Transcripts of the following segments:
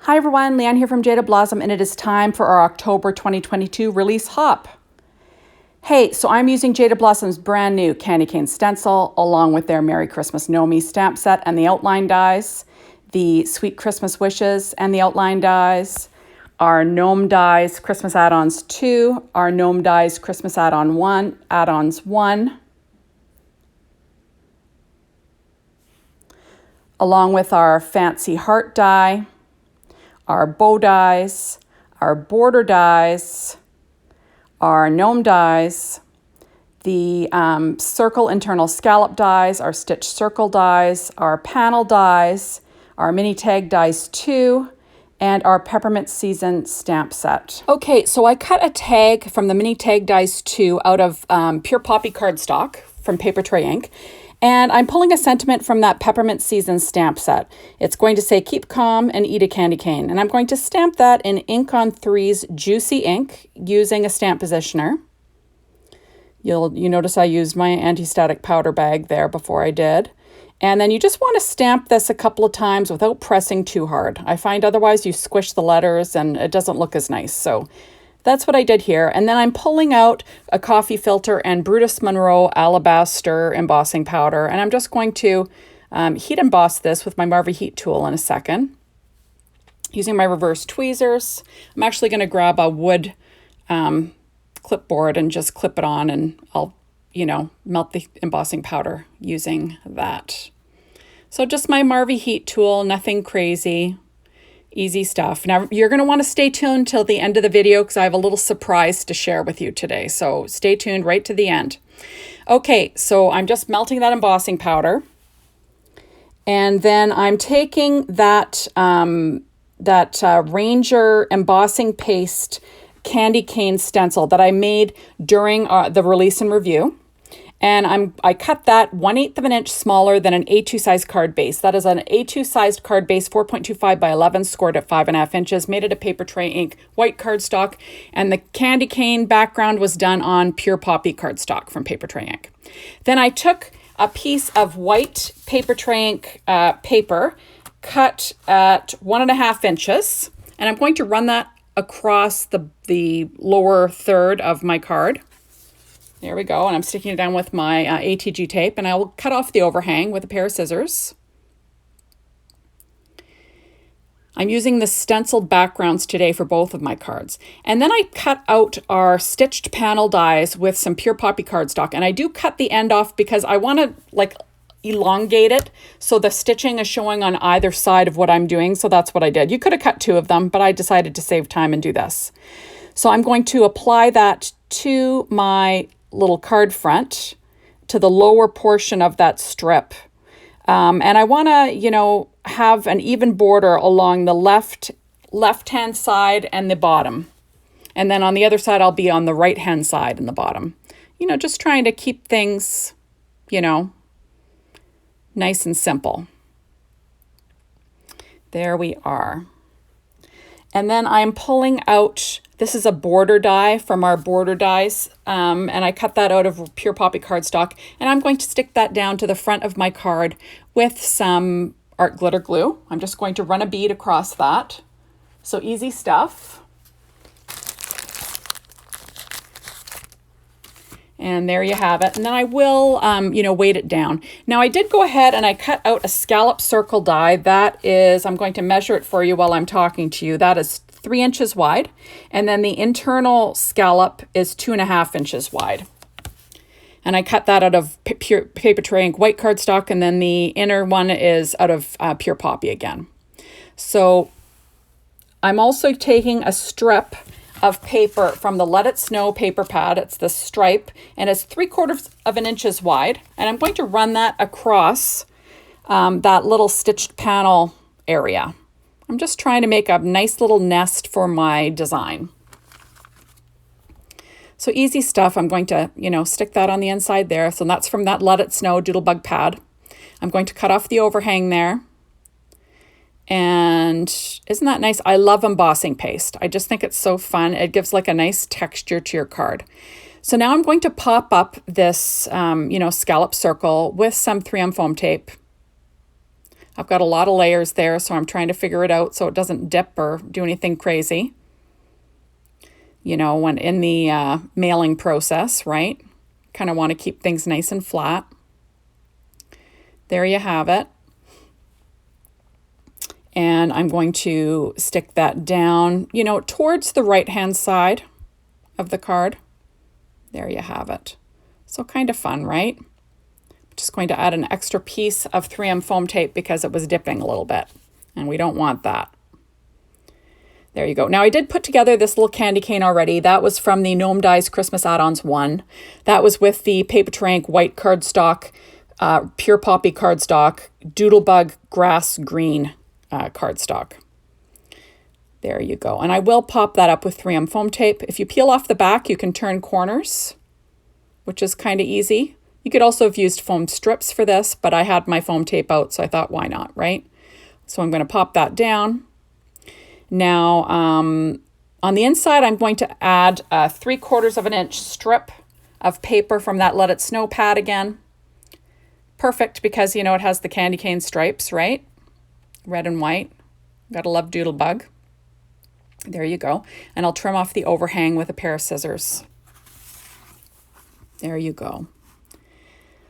Hi everyone, Leanne here from Jaded Blossom, and it is time for our October 2022 release hop. Hey, so I'm using Jaded Blossom's brand new Cane Stencil along with their Merry Christmas Gnomies stamp set and the outline dies, the Sweet Christmas Wishes and the outline dies, our Gnome dies Christmas Add Ons 2, our Gnome dies Christmas Add-ons 1, along with our fancy heart die, our bow dies, our border dies, our gnome dies, the circle internal scallop dies, our stitch circle dies, our panel dies, our mini tag dies 2, and our Peppermint season stamp set. Okay, so I cut a tag from the mini tag dies 2 out of pure poppy cardstock from Paper Tray Ink. And I'm pulling a sentiment from that Peppermint season stamp set. It's going to say, keep calm and eat a candy cane. And I'm going to stamp that in Ink on 3's Juicy ink using a stamp positioner. You notice I used my anti-static powder bag there before I did. And then you just want to stamp this a couple of times without pressing too hard. I find otherwise you squish the letters and it doesn't look as nice. So that's what I did here. And then I'm pulling out a coffee filter and Brutus Monroe Alabaster embossing powder. And I'm just going to heat emboss this with my Marvy Heat tool in a second. Using my reverse tweezers. I'm actually going to grab a wood clipboard and just clip it on, and I'll, melt the embossing powder using that. So just my Marvy Heat tool, nothing crazy. Easy stuff. Now, you're going to want to stay tuned till the end of the video because I have a little surprise to share with you today. So stay tuned right to the end. Okay, so I'm just melting that embossing powder. And then I'm taking that, Ranger embossing paste candy cane stencil that I made during the release and review. And I cut that 1/8 of an inch smaller than an A2 size card base. That is an A2 sized card base, 4.25 by 11, scored at 5.5 inches, made it a Paper Tray Ink white cardstock. And the candy cane background was done on pure poppy cardstock from Paper Tray Ink. Then I took a piece of white Paper Tray Ink paper, cut at 1.5 inches. And I'm going to run that across the lower third of my card. There we go, and I'm sticking it down with my ATG tape, and I will cut off the overhang with a pair of scissors. I'm using the stenciled backgrounds today for both of my cards. And then I cut out our stitched panel dies with some pure poppy cardstock, and I do cut the end off because I want to elongate it so the stitching is showing on either side of what I'm doing, so that's what I did. You could have cut 2 of them, but I decided to save time and do this. So I'm going to apply that to my little card front, to the lower portion of that strip. And I want to, have an even border along the left-hand side and the bottom. And then on the other side, I'll be on the right-hand side and the bottom. Just trying to keep things, nice and simple. There we are. And then I'm pulling out, this is a border die from our border dies, and I cut that out of pure poppy cardstock, and I'm going to stick that down to the front of my card with some art glitter glue. I'm just going to run a bead across that. So easy stuff. And there you have it. And then I will, weight it down. Now I did go ahead and I cut out a Scalloped Circle die. That is, I'm going to measure it for you while I'm talking to you. That is 3 inches wide. And then the Internal Scallop is 2.5 inches wide. And I cut that out of pure Paper Tray Ink white cardstock. And then the inner one is out of pure poppy again. So I'm also taking a strip of paper from the Let It Snow paper pad. It's the stripe, and it's 3/4 of an inch wide. And I'm going to run that across that little stitched panel area. I'm just trying to make a nice little nest for my design. So easy stuff. I'm going to, stick that on the inside there. So that's from that Let It Snow Doodlebug pad. I'm going to cut off the overhang there. And isn't that nice? I love embossing paste. I just think it's so fun. It gives like a nice texture to your card. So now I'm going to pop up this, Scalloped Circle with some 3M foam tape. I've got a lot of layers there, so I'm trying to figure it out so it doesn't dip or do anything crazy. You know, when in the mailing process, right? Kind of want to keep things nice and flat. There you have it. And I'm going to stick that down, you know, towards the right-hand side of the card. There you have it. So kind of fun, right? I'm just going to add an extra piece of 3M foam tape because it was dipping a little bit, and we don't want that. There you go. Now I did put together this little candy cane already. That was from the Gnome Dies Christmas Add Ons 1. That was with the Papertrink white cardstock, Pure Poppy cardstock, Doodlebug grass green cardstock. There you go. And I will pop that up with 3M foam tape. If you peel off the back, you can turn corners, which is kind of easy. You could also have used foam strips for this, but I had my foam tape out, so I thought, why not, right? So I'm going to pop that down. Now, on the inside, I'm going to add a 3/4 of an inch strip of paper from that Let It Snow pad again. Perfect because, you know, it has the candy cane stripes, right? Red and white. Gotta love Doodlebug. There you go. And I'll trim off the overhang with a pair of scissors. There you go.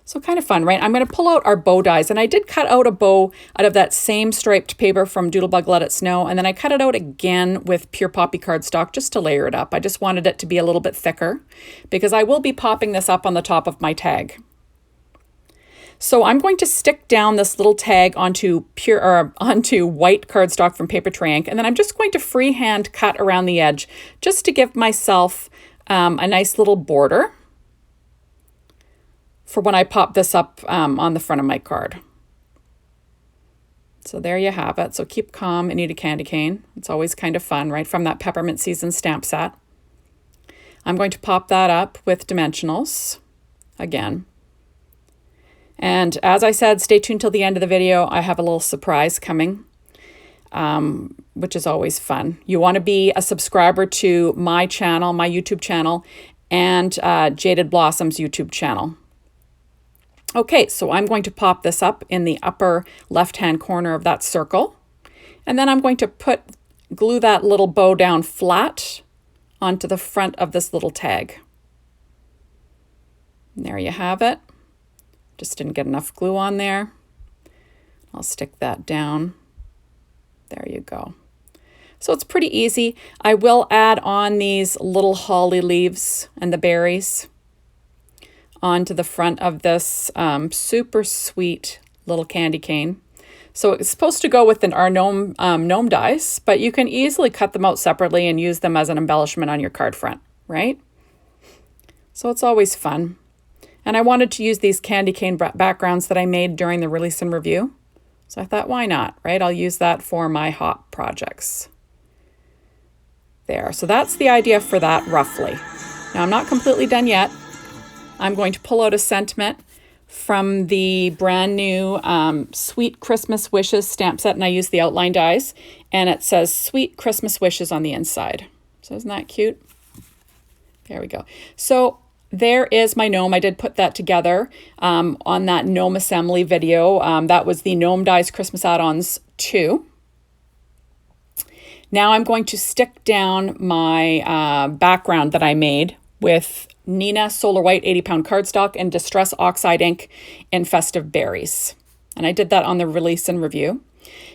So kind of fun, right? I'm going to pull out our bow dies, and I did cut out a bow out of that same striped paper from Doodlebug Let It Snow, and then I cut it out again with Pure Poppy cardstock just to layer it up. I just wanted it to be a little bit thicker because I will be popping this up on the top of my tag. So I'm going to stick down this little tag onto white cardstock from Papertrink, and then I'm just going to freehand cut around the edge just to give myself a nice little border for when I pop this up on the front of my card. So there you have it. So keep calm and eat a candy cane. It's always kind of fun, right? From that Peppermint Season stamp set. I'm going to pop that up with dimensionals again. And as I said, stay tuned till the end of the video. I have a little surprise coming, which is always fun. You want to be a subscriber to my channel, my YouTube channel, and Jaded Blossom's YouTube channel. Okay, so I'm going to pop this up in the upper left-hand corner of that circle. And then I'm going to glue that little bow down flat onto the front of this little tag. And there you have it. Just didn't get enough glue on there. I'll stick that down. There you go. So it's pretty easy. I will add on these little holly leaves and the berries onto the front of this super sweet little candy cane. So it's supposed to go with our gnome dies, but you can easily cut them out separately and use them as an embellishment on your card front, right? So it's always fun. And I wanted to use these candy cane backgrounds that I made during the release and review. So I thought, why not, right? I'll use that for my hop projects. There, so that's the idea for that roughly. Now I'm not completely done yet. I'm going to pull out a sentiment from the brand new Sweet Christmas Wishes stamp set, and I use the outline dies, and it says Sweet Christmas Wishes on the inside. So isn't that cute? There we go. So there is my gnome. I did put that together on that gnome assembly video. That was the Gnome Dies Christmas Add Ons 2. Now I'm going to stick down my background that I made with Nina Solar White 80-pound cardstock and Distress Oxide ink in Festive Berries. And I did that on the release and review.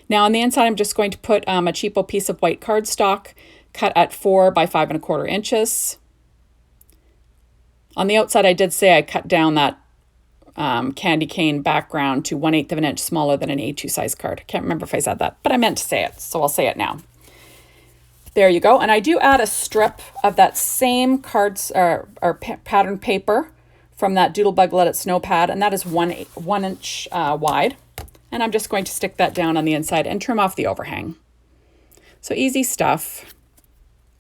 Now on the inside, I'm just going to put a cheapo piece of white cardstock cut at 4 by 5 1/4 inches. On the outside, I did say I cut down that candy cane background to 1/8 of an inch smaller than an A2 size card. Can't remember if I said that, but I meant to say it, so I'll say it now. There you go. And I do add a strip of that same pattern paper from that Doodlebug Let It Snow pad, and that is 1 inch wide. And I'm just going to stick that down on the inside and trim off the overhang. So easy stuff,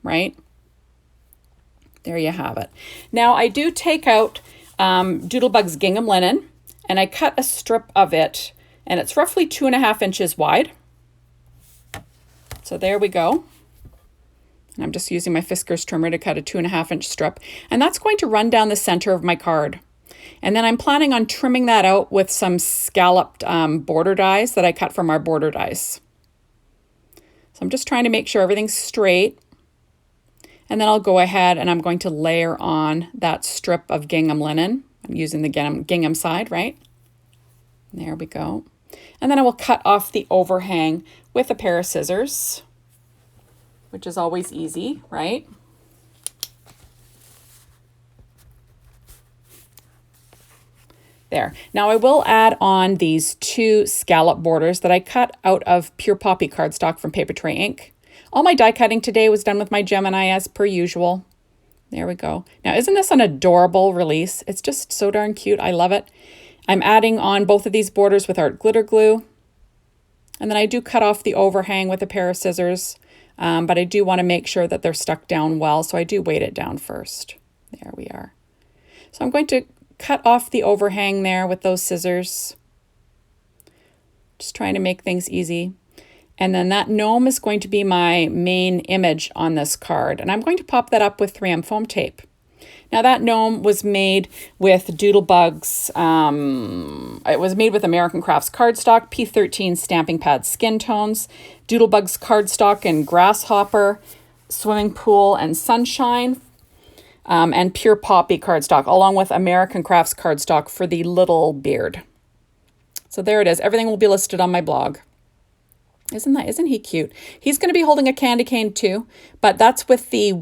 right? There you have it. Now I do take out Doodlebug's gingham linen, and I cut a strip of it, and it's roughly 2.5 inches wide. So there we go. And I'm just using my Fiskars trimmer to cut a 2.5 inch strip, and that's going to run down the center of my card. And then I'm planning on trimming that out with some scalloped border dies that I cut from our border dies. So I'm just trying to make sure everything's straight. And then I'll go ahead and I'm going to layer on that strip of gingham linen. I'm using the gingham side, right? There we go. And then I will cut off the overhang with a pair of scissors, which is always easy, right? There. Now I will add on these 2 scallop borders that I cut out of Pure Poppy cardstock from Paper Tray Ink. All my die cutting today was done with my Gemini as per usual. There we go. Now isn't this an adorable release? It's just so darn cute. I love it. I'm adding on both of these borders with art glitter glue. And then I do cut off the overhang with a pair of scissors, but I do want to make sure that they're stuck down well, so I do weight it down first. There we are. So I'm going to cut off the overhang there with those scissors. Just trying to make things easy. And then that gnome is going to be my main image on this card. And I'm going to pop that up with 3M foam tape. Now that gnome was made with Doodlebugs. It was made with American Crafts cardstock, P13 stamping pad skin tones, Doodlebugs cardstock and Grasshopper, Swimming Pool and Sunshine, and Pure Poppy cardstock, along with American Crafts cardstock for the little beard. So there it is. Everything will be listed on my blog. Isn't he cute? He's going to be holding a candy cane too, but that's with the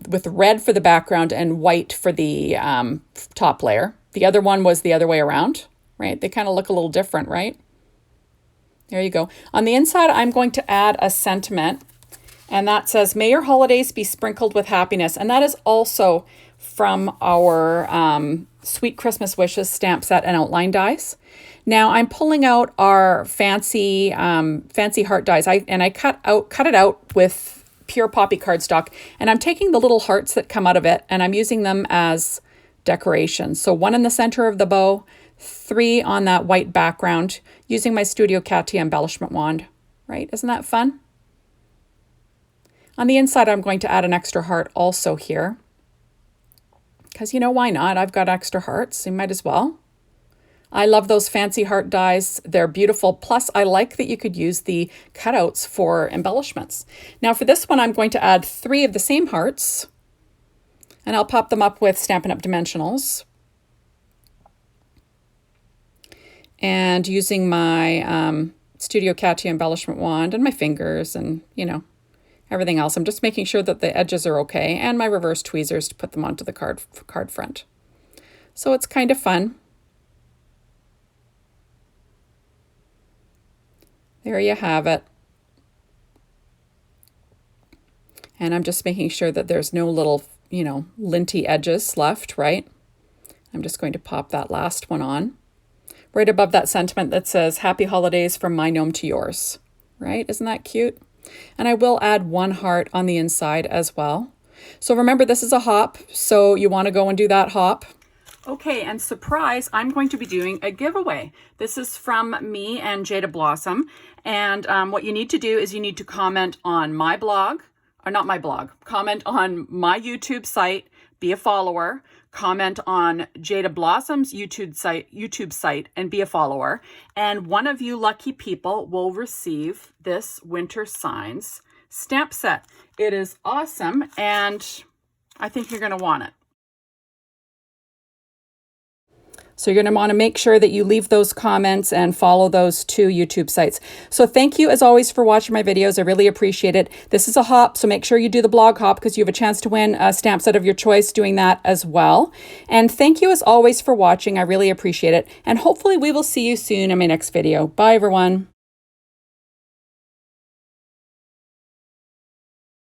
with red for the background and white for the top layer. The other one was the other way around, right? They kind of look a little different, right? There you go. On the inside, I'm going to add a sentiment, and that says, "May your holidays be sprinkled with happiness." And that is also from our Sweet Christmas Wishes stamp set and outline dies. Now I'm pulling out our fancy heart dies. I cut it out with Pure Poppy cardstock, and I'm taking the little hearts that come out of it and I'm using them as decoration. So 1 in the center of the bow, 3 on that white background, using my Studio Katia embellishment wand. Right? Isn't that fun? On the inside, I'm going to add an extra heart also here. Because, you know, why not? I've got extra hearts, so you might as well. I love those fancy heart dies. They're beautiful. Plus, I like that you could use the cutouts for embellishments. Now for this one, I'm going to add 3 of the same hearts, and I'll pop them up with Stampin' Up! Dimensionals. And using my Studio Katia embellishment wand and my fingers and, you know, everything else. I'm just making sure that the edges are okay, and my reverse tweezers to put them onto the card front. So it's kind of fun. There you have it. And I'm just making sure that there's no little, you know, linty edges left, right? I'm just going to pop that last one on. Right above that sentiment that says, "Happy Holidays from my gnome to yours." Right? Isn't that cute? And I will add 1 heart on the inside as well. So remember, this is a hop, so you want to go and do that hop. Okay, and surprise, I'm going to be doing a giveaway. This is from me and Jaded Blossom. And what you need to do is you need to comment on my blog, or not my blog, comment on my YouTube site, be a follower, comment on Jaded Blossom's YouTube site, and be a follower. And one of you lucky people will receive this Winter Signs stamp set. It is awesome, and I think you're going to want it. So you're going to want to make sure that you leave those comments and follow those 2 YouTube sites. So thank you as always for watching my videos. I really appreciate it. This is a hop, so make sure you do the blog hop because you have a chance to win a stamp set of your choice doing that as well. And thank you as always for watching. I really appreciate it. And hopefully we will see you soon in my next video. Bye everyone.